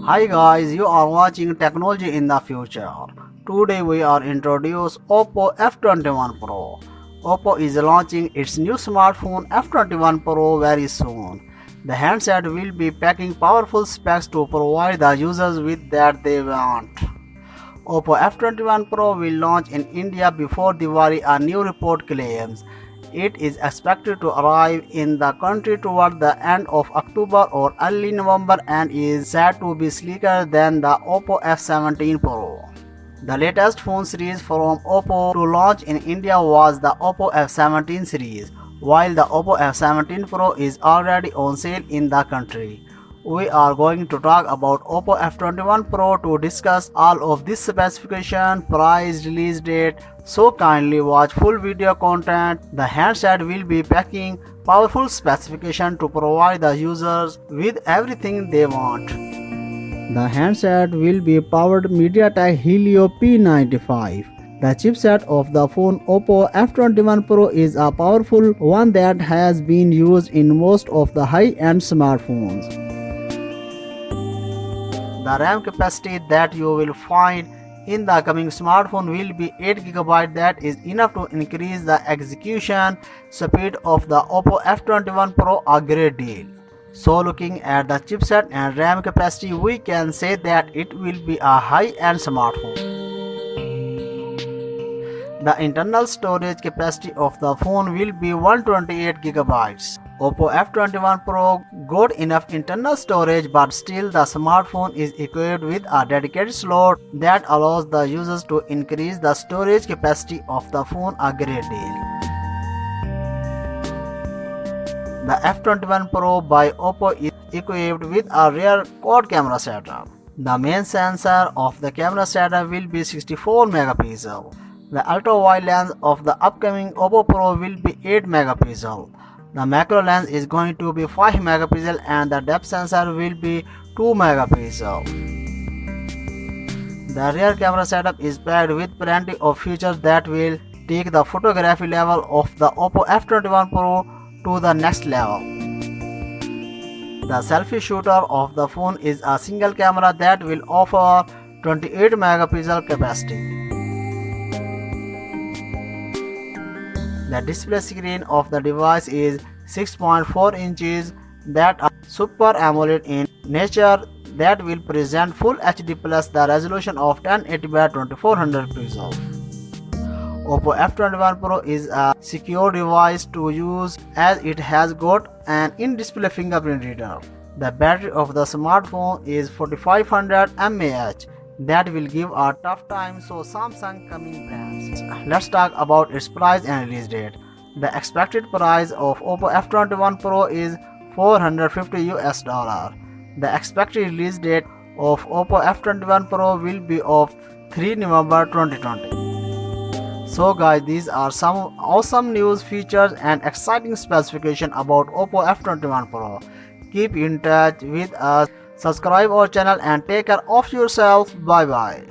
Hi guys, you are watching Technology in the Future. Today we are introduce Oppo F21 Pro. Oppo is launching its new smartphone F21 Pro very soon. The handset will be packing powerful specs to provide the users with that they want. Oppo F21 Pro will launch in India before Diwali, a new report claims. It is expected to arrive in the country toward the end of October or early November and is said to be sleeker than the Oppo F17 Pro. The latest phone series from Oppo to launch in India was the Oppo F17 series, while the Oppo F17 Pro is already on sale in the country. We are going to talk about Oppo F21 Pro to discuss all of this specification, price, release date, so kindly watch full video content. The handset will be packing powerful specification to provide the users with everything they want. The handset will be powered MediaTek Helio P95. The chipset of the phone Oppo F21 Pro is a powerful one that has been used in most of the high-end smartphones. The RAM capacity that you will find in the coming smartphone will be 8GB. That is enough to increase the execution speed of the Oppo F21 Pro a great deal. So looking at the chipset and RAM capacity, we can say that it will be a high-end smartphone. The internal storage capacity of the phone will be 128GB. Oppo F21 Pro got enough internal storage, but still the smartphone is equipped with a dedicated slot that allows the users to increase the storage capacity of the phone a great deal. The F21 Pro by Oppo is equipped with a rear quad camera setup. The main sensor of the camera setup will be 64 megapixel. The ultra-wide lens of the upcoming Oppo Pro will be 8 megapixel. The macro lens is going to be 5 megapixel and the depth sensor will be 2 megapixel. The rear camera setup is packed with plenty of features that will take the photography level of the Oppo F21 Pro to the next level. The selfie shooter of the phone is a single camera that will offer 28 megapixel capacity. The display screen of the device is 6.4 inches, that are Super AMOLED in nature that will present Full HD plus the resolution of 1080 by 2400 pixels. Oppo F21 Pro is a secure device to use as it has got an in-display fingerprint reader. The battery of the smartphone is 4500 mAh. That will give a tough time so Samsung coming brands. Let's talk about its price and release date. The expected price of Oppo F21 Pro is $450 US. The expected release date of Oppo F21 Pro will be of 3 November 2020. So guys, these are some awesome news, features and exciting specification about Oppo F21 Pro. Keep in touch with us, subscribe our channel and take care of yourself. Bye bye.